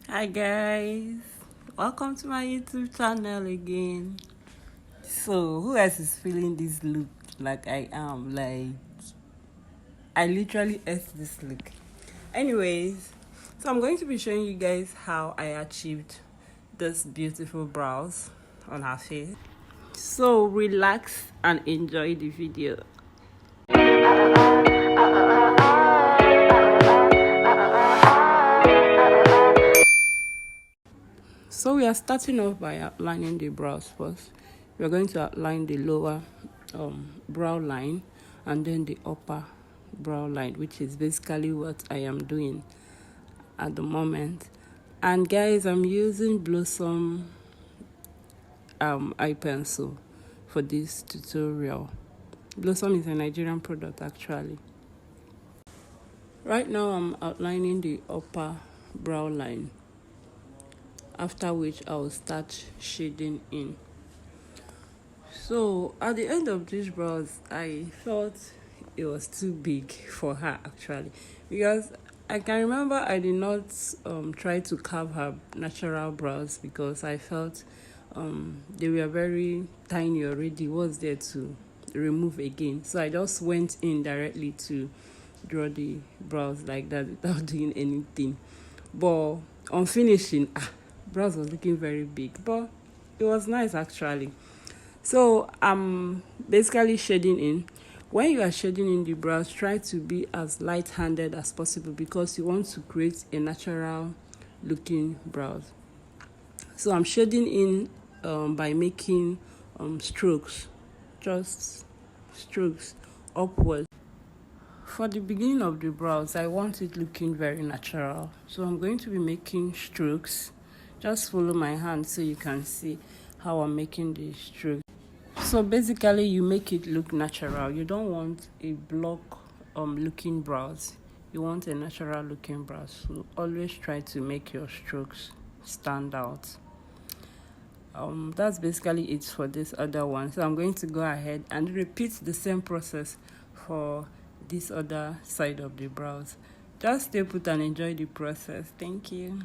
Hi guys, welcome to my YouTube channel again. So who else is feeling this look like I am? Like I literally ate this look. Anyways, so I'm going to be showing you guys how I achieved this beautiful brows on her face. So relax and enjoy the video. So we are starting off by outlining the brows first. We are going to outline the lower brow line and then the upper brow line, which is basically what I am doing at the moment. And guys, I'm using Blossom eye pencil for this tutorial. Blossom is a Nigerian product actually. Right now I'm outlining the upper brow line, after which I will start shading in. So at the end of these brows, I felt it was too big for her actually, because I can remember I did not try to carve her natural brows because I felt they were very tiny already. What's there to remove again? So I just went in directly to draw the brows like that without doing anything. But on finishing, brows was looking very big, but it was nice actually. So I'm basically shading in. When you are shading in the brows, try to be as light-handed as possible because you want to create a natural looking brows. So I'm shading in by making strokes, just strokes upward. For the beginning of the brows, I want it looking very natural. So I'm going to be making strokes. Just follow my hand so you can see how I'm making the strokes. So basically you make it look natural. You don't want a block looking brows. You want a natural looking brows. So always try to make your strokes stand out. That's basically it for this other one. So I'm going to go ahead and repeat the same process for this other side of the brows. Just stay put and enjoy the process. Thank you.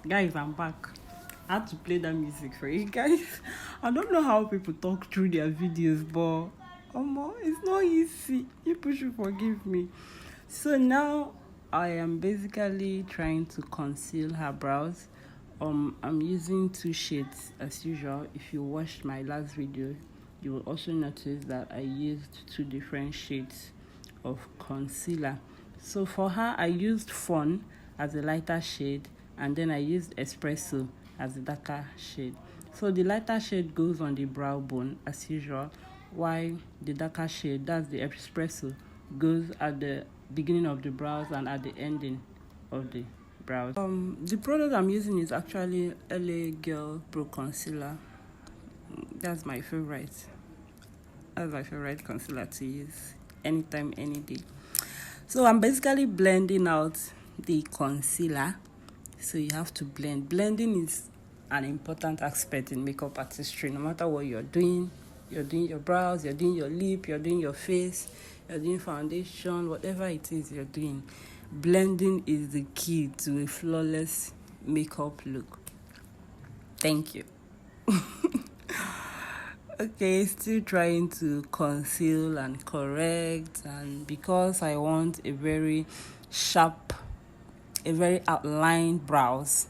Guys, I'm back. I had to play that music for you guys. I don't know how people talk through their videos, but it's not easy. People should forgive me. So now I am basically trying to conceal her brows. I'm using two shades as usual. If you watched my last video, you will also notice that I used two different shades of concealer. So for her, I used Fawn as a lighter shade, and then I used Espresso as a darker shade. So the lighter shade goes on the brow bone as usual, while the darker shade, that's the Espresso, goes at the beginning of the brows and at the ending of the brows. The product I'm using is actually LA Girl Pro Concealer. That's my favorite. That's my favorite concealer to use anytime, any day. So I'm basically blending out the concealer. So you have to blend. Blending is an important aspect in makeup artistry. No matter what you're doing your brows, you're doing your lip, you're doing your face, you're doing foundation, whatever it is you're doing, blending is the key to a flawless makeup look. Thank you. Okay, still trying to conceal and correct, and because I want a very sharp, a very outlined brows,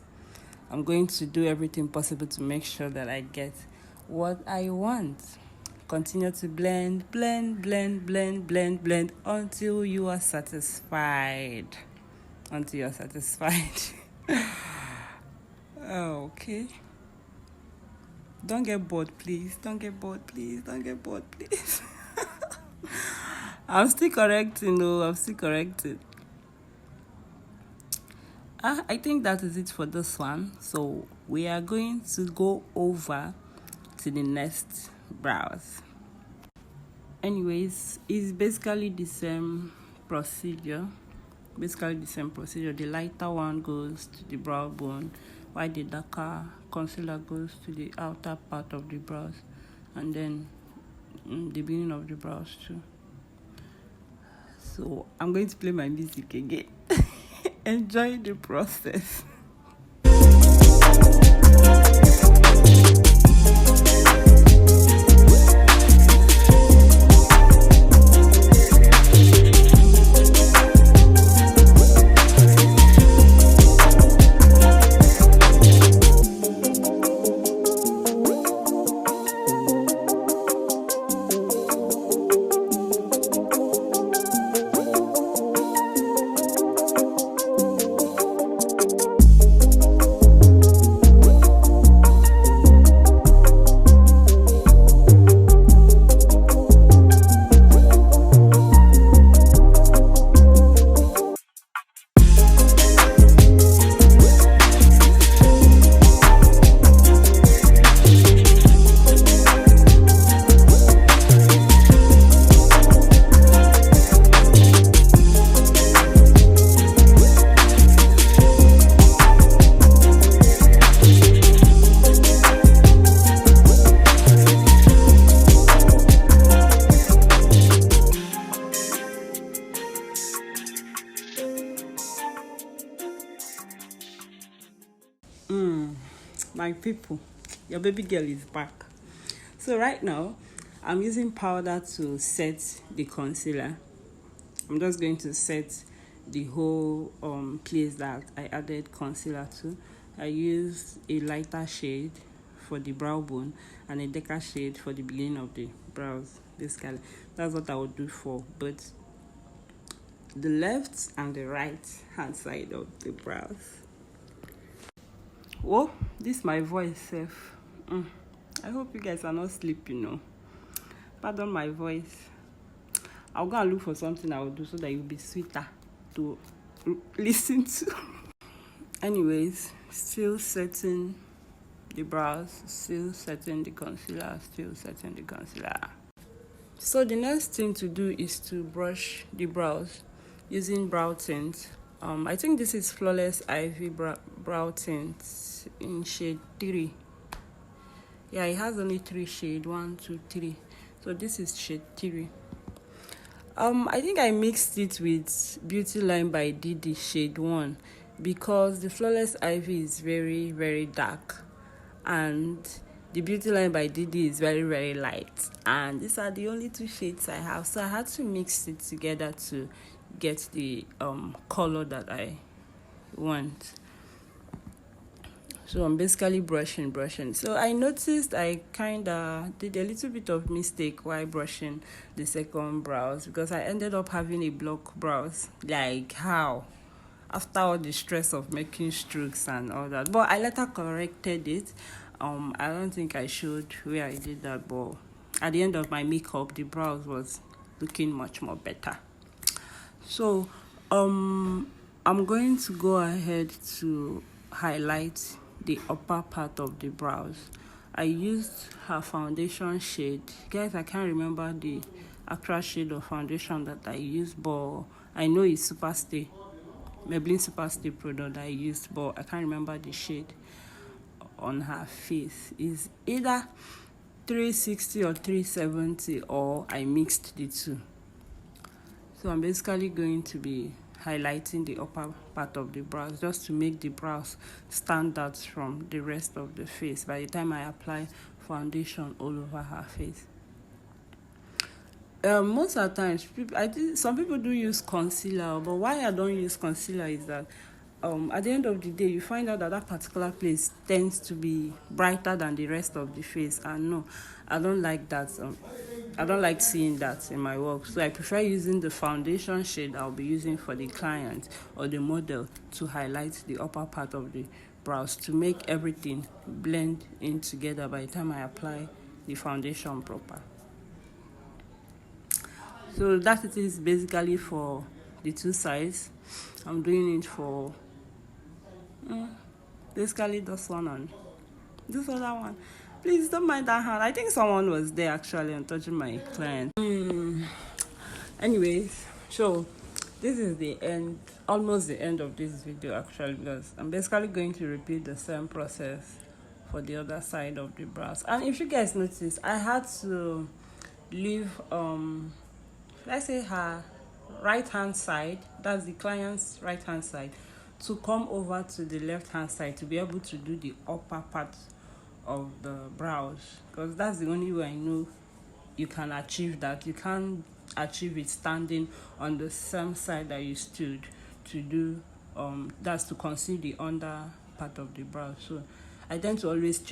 I'm going to do everything possible to make sure that I get what I want. Continue to blend until you are satisfied. Until you're satisfied. Okay. Don't get bored, please. Don't get bored, please. I'm still correcting, I'm still correcting. I think that is it for this one. So we are going to go over to the next brows. Anyways, it's basically the same procedure. The lighter one goes to the brow bone, while the darker concealer goes to the outer part of the brows, and then the beginning of the brows too. So I'm going to play my music again. Enjoy the process. My people, your baby girl is back. So right now I'm using powder to set the concealer. I'm just going to set the whole place that I added concealer to. I used a lighter shade for the brow bone and a darker shade for the beginning of the brows. Basically that's what I would do for both the left and the right hand side of the brows. Oh, this my voice self. I hope you guys are not sleeping, Pardon my voice. I'll go and look for something I will do so that you'll be sweeter to listen to. Anyways, still setting the brows, still setting the concealer, So the next thing to do is to brush the brows using brow tint. I think this is Flawless Ivy brow tint in shade 3. Yeah, it has only 3 shades, 1, 2, 3. So this is shade 3. I think I mixed it with Beautylinebydidi shade 1 because the Flawless Ivy is very, very dark and the Beautylinebydidi is very, very light, and these are the only 2 shades I have, so I had to mix it together to get the color that I want. So I'm basically brushing. So I noticed I kind of did a little bit of mistake while brushing the second brows because I ended up having a block brows. Like how? After all the stress of making strokes and all that. But I later corrected it. I don't think I showed where I did that, but at the end of my makeup, the brows was looking much more better. So I'm going to go ahead to highlight the upper part of the brows. I used her foundation shade. Guys, I can't remember the actual shade of foundation that I used, but I know it's Superstay. Maybelline Superstay product I used, but I can't remember the shade. on her face. Is either 360 or 370, or I mixed the two. So I'm basically going to be highlighting the upper part of the brows just to make the brows stand out from the rest of the face by the time I apply foundation all over her face. Most of the times, I think some people do use concealer, but why I don't use concealer is that at the end of the day, you find out that particular place tends to be brighter than the rest of the face, and no, I don't like that. I don't like seeing that in my work, so I prefer using the foundation shade I'll be using for the client or the model to highlight the upper part of the brows to make everything blend in together by the time I apply the foundation proper. So that it is basically for the two sides. I'm doing it for basically this one and this other one. Please don't mind that hand. I think someone was there actually and touching my client. Anyways, so this is the end, almost the end of this video actually, because I'm basically going to repeat the same process for the other side of the brows. And if you guys notice, I had to leave let's say her right hand side, that's the client's right hand side, to come over to the left hand side to be able to do the upper part of the brows, because that's the only way I know you can achieve that. You can't achieve it standing on the same side that you stood to do that's to conceal the under part of the brow. So I tend to always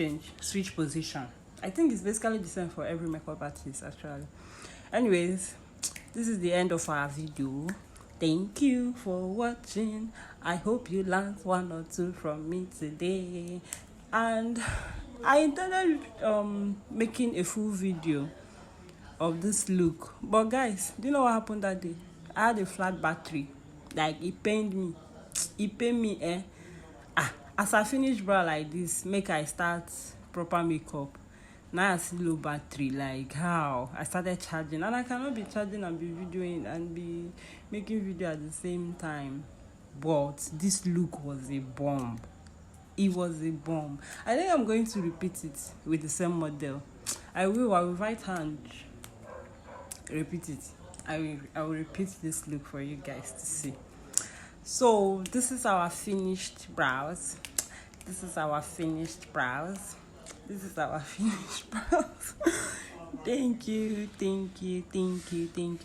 switch position. I think it's basically the same for every makeup artist actually. Anyways, this is the end of our video. Thank you for watching. I hope you learned one or two from me today. And I intended making a full video of this look, but guys, do you know what happened that day? I had a flat battery. Like, it pained me. As I finish brow like this, make I start proper makeup. Now I see low battery. Like, how I started charging, and I cannot be charging and be videoing and be making video at the same time. But this look was a bomb. It was a bomb. I think I'm going to repeat it with the same model. I will right hand repeat it. I will repeat this look for you guys to see. So this is our finished brows. This is our finished brows. Thank you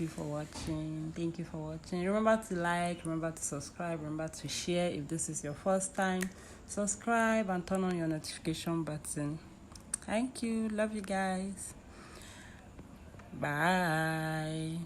for watching. Remember to like, remember to subscribe, remember to share. If this is your first time, subscribe and turn on your notification button. Thank you. Love you guys. Bye.